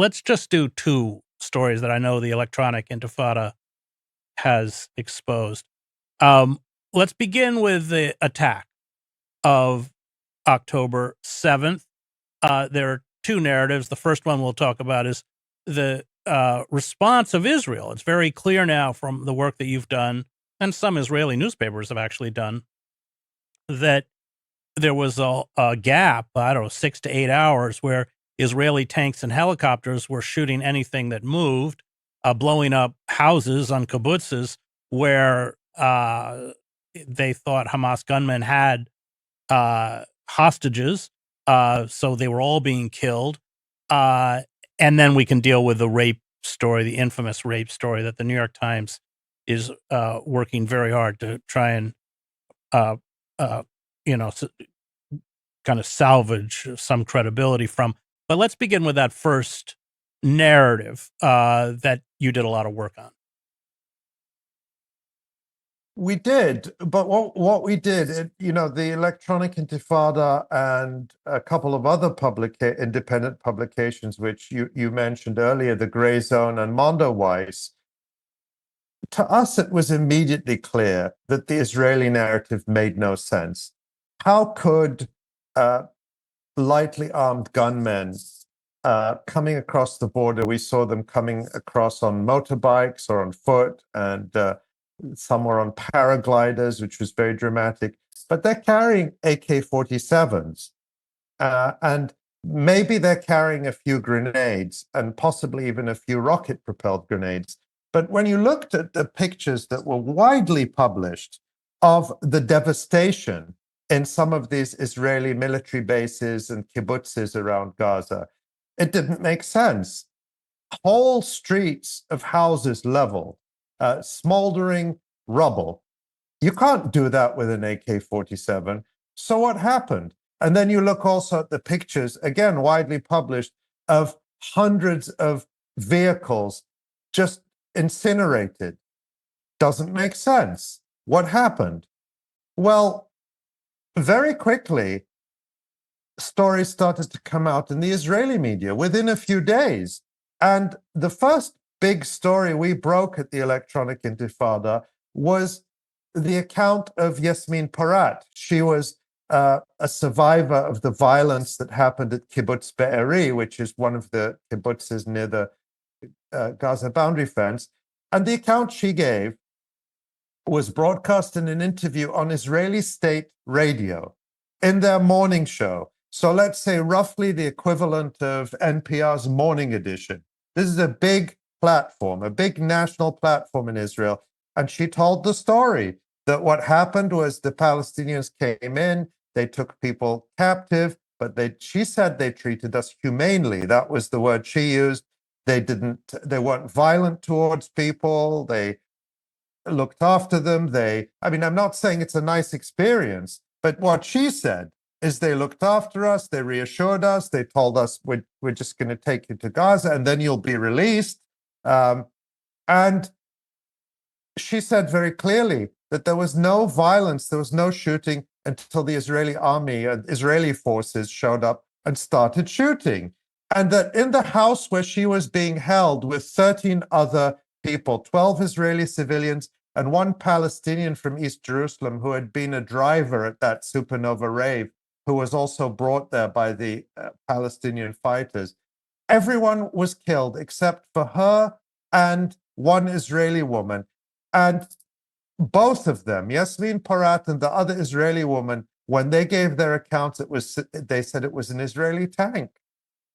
let's just do two stories that I know the electronic intifada has exposed. Um, let's begin with the attack of October 7th. There are two narratives. The first one we'll talk about is the response of Israel. It's very clear now from the work that you've done, and some Israeli newspapers have actually done, that there was a gap, I don't know, 6 to 8 hours, where Israeli tanks and helicopters were shooting anything that moved, blowing up houses on kibbutzes where they thought Hamas gunmen had hostages. So they were all being killed. And then we can deal with the rape story, the infamous rape story that the New York Times is working very hard to try and, kind of salvage some credibility from. But let's begin with that first narrative that you did a lot of work on. We did, but what we did, the Electronic Intifada and a couple of other independent publications, which you mentioned earlier, The Gray Zone and Mondoweiss, to us it was immediately clear that the Israeli narrative made no sense. How could lightly armed gunmen coming across the border, we saw them coming across on motorbikes or on foot, and some were on paragliders, which was very dramatic, but they're carrying AK-47s, and maybe they're carrying a few grenades and possibly even a few rocket-propelled grenades. But when you looked at the pictures that were widely published of the devastation in some of these Israeli military bases and kibbutzes around Gaza, it didn't make sense. Whole streets of houses leveled, smoldering rubble. You can't do that with an AK-47. So what happened? And then you look also at the pictures, again, widely published, of hundreds of vehicles just incinerated. Doesn't make sense. What happened? Well, very quickly, stories started to come out in the Israeli media within a few days. And the first big story we broke at the Electronic Intifada was the account of Yasmin Porat. She was a survivor of the violence that happened at Kibbutz Be'eri, which is one of the kibbutzes near the Gaza boundary fence. And the account she gave was broadcast in an interview on Israeli state radio in their morning show. So let's say roughly the equivalent of NPR's morning edition. This is a big platform, a big national platform in Israel. And she told the story that what happened was the Palestinians came in, they took people captive, but she said they treated us humanely. That was the word she used. They weren't violent towards people. They looked after them. I'm not saying it's a nice experience, but what she said is they looked after us, they reassured us, they told us we're just going to take you to Gaza and then you'll be released. And she said very clearly that there was no violence, there was no shooting until the Israeli army and Israeli forces showed up and started shooting. And that in the house where she was being held with 13 other people, 12 Israeli civilians and one Palestinian from East Jerusalem who had been a driver at that supernova rave, who was also brought there by the Palestinian fighters. Everyone was killed except for her and one Israeli woman. And both of them, Yasmin Porat and the other Israeli woman, when they gave their accounts, they said it was an Israeli tank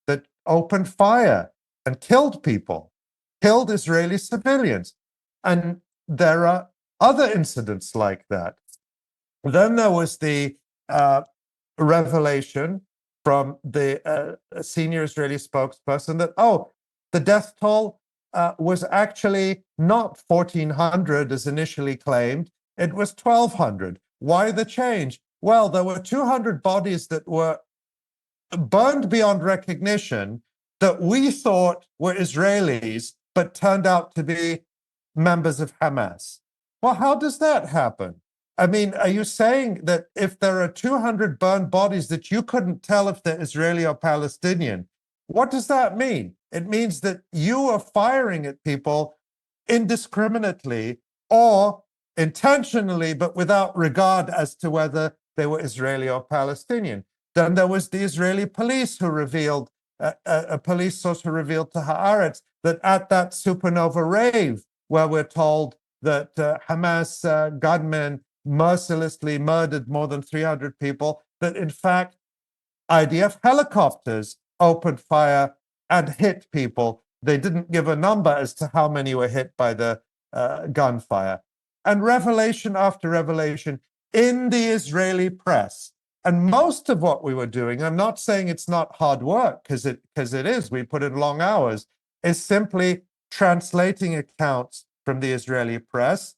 that opened fire and killed people, killed Israeli civilians. And there are other incidents like that. Then there was the revelation from the senior Israeli spokesperson that, the death toll was actually not 1,400 as initially claimed, it was 1,200. Why the change? Well, there were 200 bodies that were burned beyond recognition that we thought were Israelis, but turned out to be members of Hamas. Well, how does that happen? I mean, are you saying that if there are 200 burned bodies that you couldn't tell if they're Israeli or Palestinian, What does that mean? It means that you are firing at people indiscriminately or intentionally, but without regard as to whether they were Israeli or Palestinian. Then there was the Israeli police who revealed, a police source who revealed to Haaretz that at that supernova rave, where we're told that Hamas gunmen mercilessly murdered more than 300 people, that in fact IDF helicopters opened fire and hit people. They didn't give a number as to how many were hit by the gunfire. And revelation after revelation in the Israeli press. And most of what we were doing, I'm not saying it's not hard work, because it is, we put in long hours, is simply translating accounts from the Israeli press,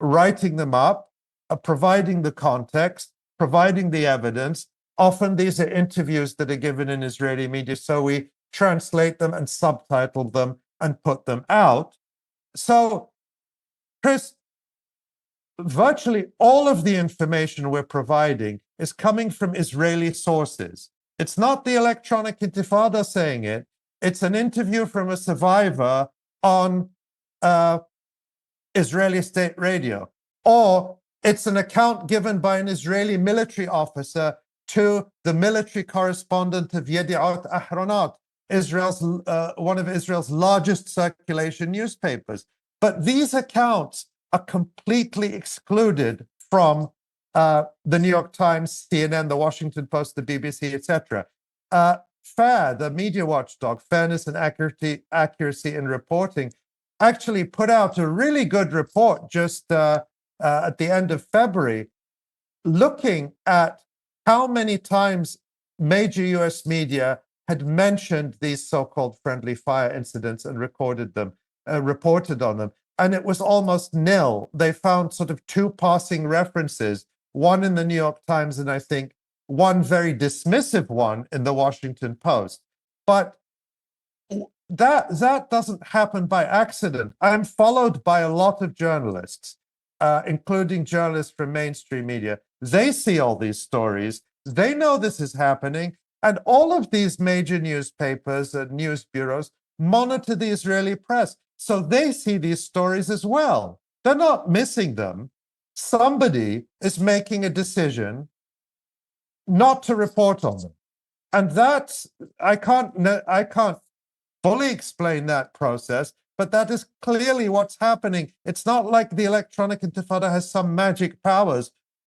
writing them up, providing the context, providing the evidence. Often these are interviews that are given in Israeli media, so we translate them and subtitle them and put them out. So, Chris, virtually all of the information we're providing is coming from Israeli sources. It's not the electronic intifada saying it. It's an interview from a survivor on Israeli state radio, or it's an account given by an Israeli military officer to the military correspondent of Yediot Ahronot, one of Israel's largest circulation newspapers. But these accounts are completely excluded from the New York Times, CNN, the Washington Post, the BBC, etc. FAIR, the media watchdog, Fairness and Accuracy in Reporting, actually put out a really good report just at the end of February, looking at how many times major US media had mentioned these so-called friendly fire incidents and reported on them. And it was almost nil. They found sort of two passing references, one in the New York Times and I think one very dismissive one in the Washington Post. But that doesn't happen by accident. I'm followed by a lot of journalists, including journalists from mainstream media. They see all these stories. They know this is happening. And all of these major newspapers and news bureaus monitor the Israeli press. So they see these stories as well. They're not missing them. Somebody is making a decision not to report on them. And that's, I can't fully explain that process, but that is clearly what's happening. It's not like the electronic intifada has some magic powers